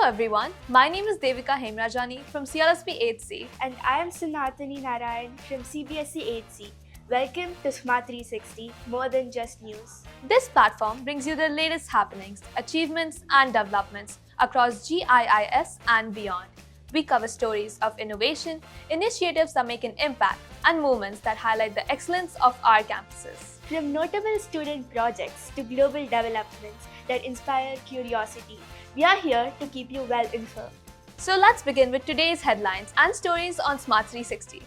everyone, my name is Devika Hemrajani from CLSP 8C. And I am Sanatani Narayan from CBSE 8C. Welcome to Smart 360, more than just news. This platform brings you the latest happenings, achievements and developments across GIIS and beyond. We cover stories of innovation, initiatives that make an impact, and movements that highlight the excellence of our campuses. From notable student projects to global developments that inspire curiosity, we are here to keep you well informed. So let's begin with today's headlines and stories on Smart 360.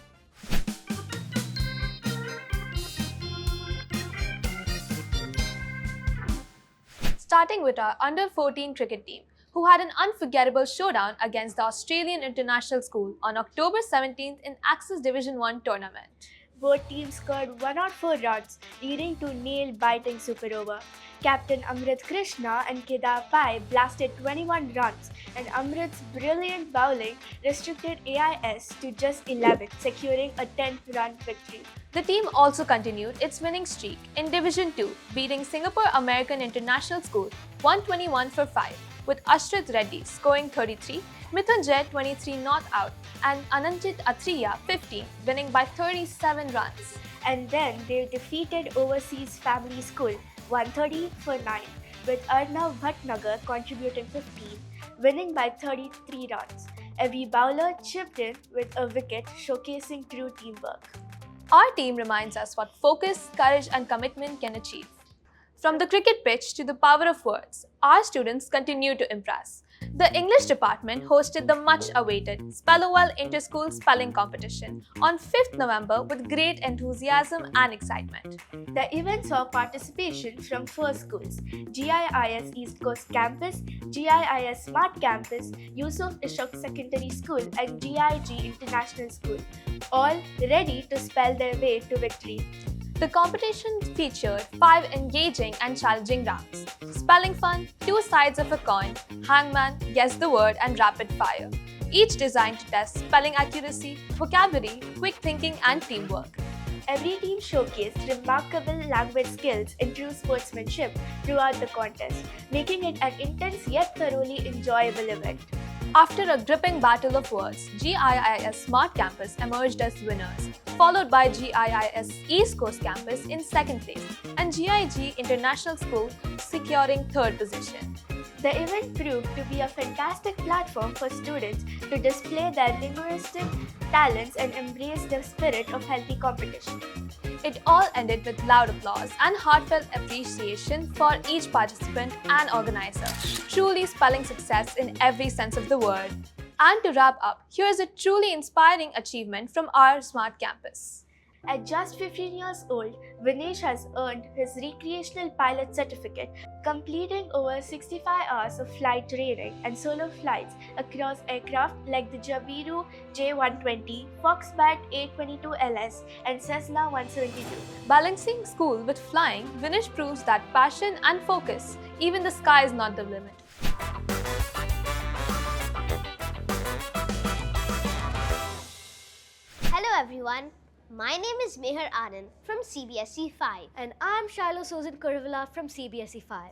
Starting with our under-14 cricket team, who had an unforgettable showdown against the Australian International School on October 17th in Axis Division 1 tournament. Both teams scored 104 runs, leading to nail-biting super over. Captain Amrit Krishna and Kedar Pai blasted 21 runs, and Amrit's brilliant bowling restricted AIS to just 11, securing a 10th-run victory. The team also continued its winning streak in Division 2, beating Singapore American International School 121 for 5, with Ashrit Reddy scoring 33, Mithunjay 23 not out, and Ananjit Atriya 15, winning by 37 runs. And then they defeated Overseas Family School 130 for 9, with Arnav Bhatnagar contributing 15, winning by 33 runs. Every bowler chipped in with a wicket, showcasing true teamwork. Our team reminds us what focus, courage, and commitment can achieve. From the cricket pitch to the power of words, our students continue to impress. The English department hosted the much-awaited Spellowell Inter-School Spelling Competition on 5th November with great enthusiasm and excitement. The event saw participation from 4 schools: GIIS East Coast Campus, GIIS Smart Campus, Yusuf Ishaq Secondary School, and GIG International School, all ready to spell their way to victory. The competition featured 5 engaging and challenging rounds: spelling fun, 2 sides of a coin, hangman, guess the word, and rapid fire, each designed to test spelling accuracy, vocabulary, quick thinking, and teamwork. Every team showcased remarkable language skills and true sportsmanship throughout the contest, making it an intense yet thoroughly enjoyable event. After a gripping battle of words, GIIS Smart Campus emerged as winners, followed by GIIS East Coast Campus in second place and GIG International School securing third position. The event proved to be a fantastic platform for students to display their linguistic talents and embrace the spirit of healthy competition. It all ended with loud applause and heartfelt appreciation for each participant and organizer. Truly spelling success in every sense of the word. And to wrap up, here's a truly inspiring achievement from our Smart Campus. At just 15 years old, Vinesh has earned his recreational pilot certificate, completing over 65 hours of flight training and solo flights across aircraft like the Jabiru J120, Foxbat A22LS, and Cessna 172. Balancing school with flying, Vinesh proves that passion and focus, even the sky is not the limit. Hello everyone. My name is Meher Anand from CBSE 5. And I'm Shiloh Susan Kurvala from CBSE 5.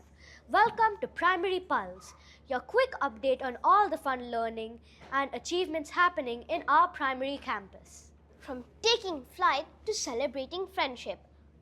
Welcome to Primary Pulse, your quick update on all the fun learning and achievements happening in our primary campus. From taking flight to celebrating friendship,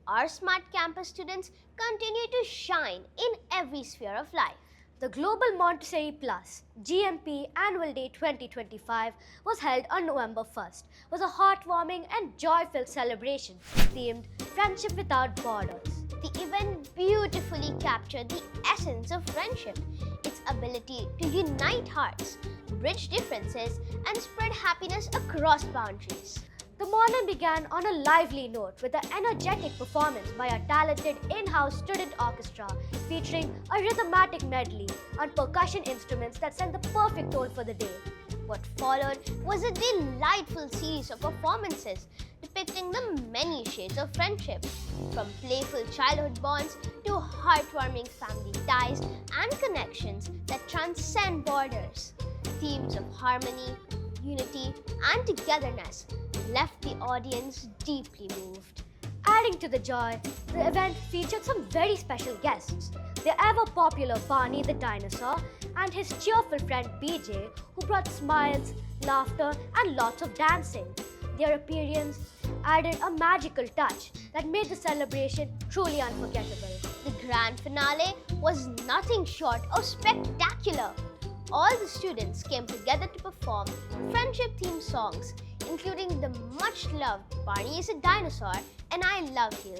our Smart Campus students continue to shine in every sphere of life. The Global Montessori Plus GMP Annual Day 2025 was held on November 1st. It was a heartwarming and joy-filled celebration themed Friendship Without Borders. The event beautifully captured the essence of friendship, its ability to unite hearts, bridge differences, and spread happiness across boundaries. The morning began on a lively note with an energetic performance by a talented in-house student orchestra featuring a rhythmatic medley on percussion instruments that set the perfect tone for the day. What followed was a delightful series of performances depicting the many shades of friendship, from playful childhood bonds to heartwarming family ties and connections that transcend borders. Themes of harmony, unity, and togetherness left the audience deeply moved. Adding to the joy, the event featured some very special guests. The ever-popular Barney the dinosaur and his cheerful friend BJ, who brought smiles, laughter, and lots of dancing. Their appearance added a magical touch that made the celebration truly unforgettable. The grand finale was nothing short of spectacular. All the students came together to perform friendship-themed songs, including the much-loved Barney is a Dinosaur and I Love You.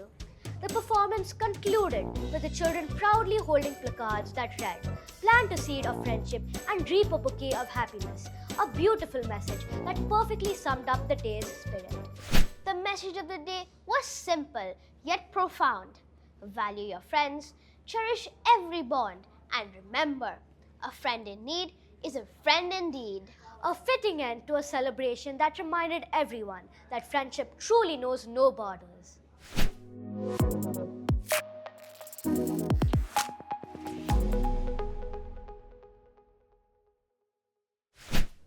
The performance concluded with the children proudly holding placards that read, "Plant a seed of friendship and reap a bouquet of happiness." A beautiful message that perfectly summed up the day's spirit. The message of the day was simple yet profound. Value your friends, cherish every bond, and remember, a friend in need is a friend indeed. A fitting end to a celebration that reminded everyone that friendship truly knows no borders.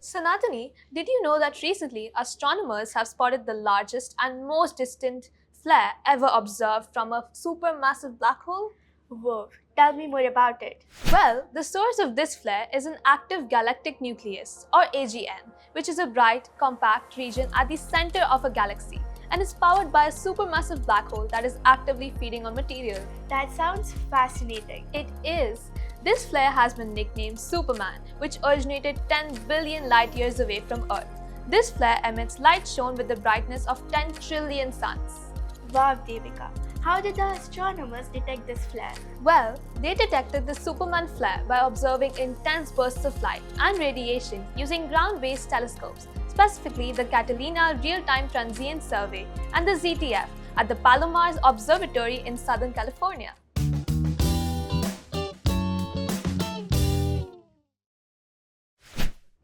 Sanatani, did you know that recently astronomers have spotted the largest and most distant flare ever observed from a supermassive black hole? Whoa, tell me more about it. Well, the source of this flare is an active galactic nucleus, or AGN, which is a bright, compact region at the center of a galaxy and is powered by a supermassive black hole that is actively feeding on material. That sounds fascinating. It is. This flare has been nicknamed Superman, which originated 10 billion light years away from Earth. This flare emits light shown with the brightness of 10 trillion suns. Wow, Devika. How did the astronomers detect this flare? Well, they detected the Superman flare by observing intense bursts of light and radiation using ground-based telescopes, specifically the Catalina Real-Time Transient Survey and the ZTF at the Palomares Observatory in Southern California.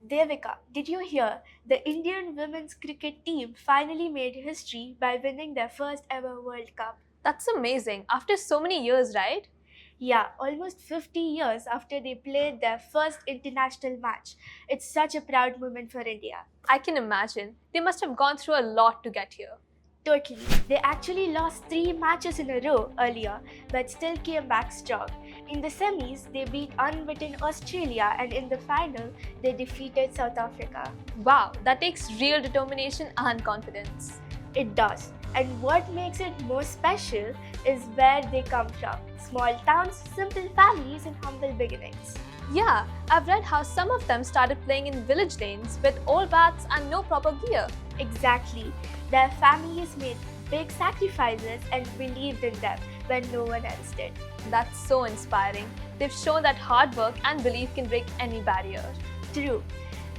Devika, did you hear? The Indian women's cricket team finally made history by winning their first ever World Cup. That's amazing, after so many years, right? Yeah, almost 50 years after they played their first international match. It's such a proud moment for India. I can imagine. They must have gone through a lot to get here. Totally. They actually lost 3 matches in a row earlier, but still came back strong. In the semis, they beat unbeaten Australia, and in the final, they defeated South Africa. Wow, that takes real determination and confidence. It does. And what makes it more special is where they come from. Small towns, simple families, and humble beginnings. Yeah, I've read how some of them started playing in village lanes with old bats and no proper gear. Exactly. Their families made big sacrifices and believed in them when no one else did. That's so inspiring. They've shown that hard work and belief can break any barrier. True.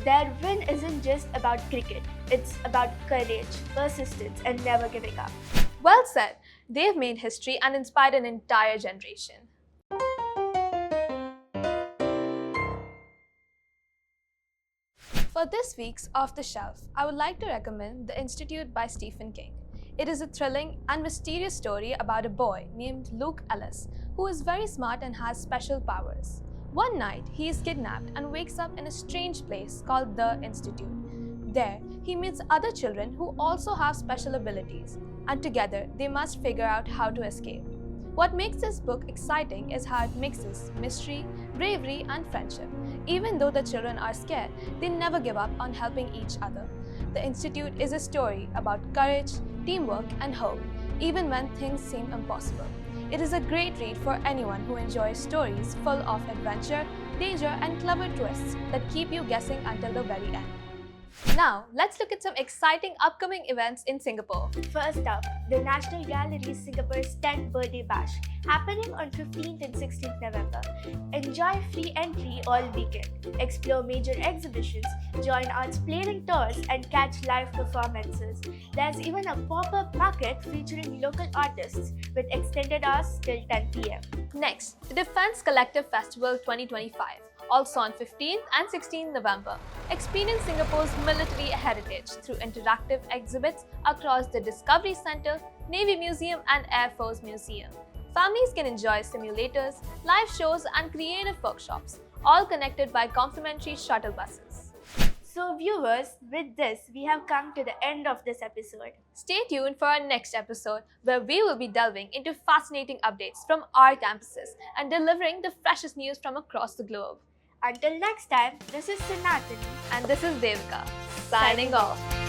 Their win isn't just about cricket. It's about courage, persistence, and never giving up. Well said. They've made history and inspired an entire generation. For this week's Off the Shelf, I would like to recommend The Institute by Stephen King. It is a thrilling and mysterious story about a boy named Luke Ellis who is very smart and has special powers. One night, he is kidnapped and wakes up in a strange place called The Institute. There, he meets other children who also have special abilities, and together they must figure out how to escape. What makes this book exciting is how it mixes mystery, bravery, and friendship. Even though the children are scared, they never give up on helping each other. The Institute is a story about courage, teamwork, and hope, even when things seem impossible. It is a great read for anyone who enjoys stories full of adventure, danger, and clever twists that keep you guessing until the very end. Now, let's look at some exciting upcoming events in Singapore. First up, the National Gallery Singapore's 10th birthday bash, happening on 15th and 16th November. Enjoy free entry all weekend. Explore major exhibitions, join arts playing tours, and catch live performances. There's even a pop-up market featuring local artists with extended hours till 10 p.m. Next, the Defense Collective Festival 2025. Also on 15th and 16th November. Experience Singapore's military heritage through interactive exhibits across the Discovery Centre, Navy Museum and Air Force Museum. Families can enjoy simulators, live shows and creative workshops, all connected by complimentary shuttle buses. So viewers, with this, we have come to the end of this episode. Stay tuned for our next episode where we will be delving into fascinating updates from our campuses and delivering the freshest news from across the globe. Until next time, this is Sanatani. And this is Devika, signing off.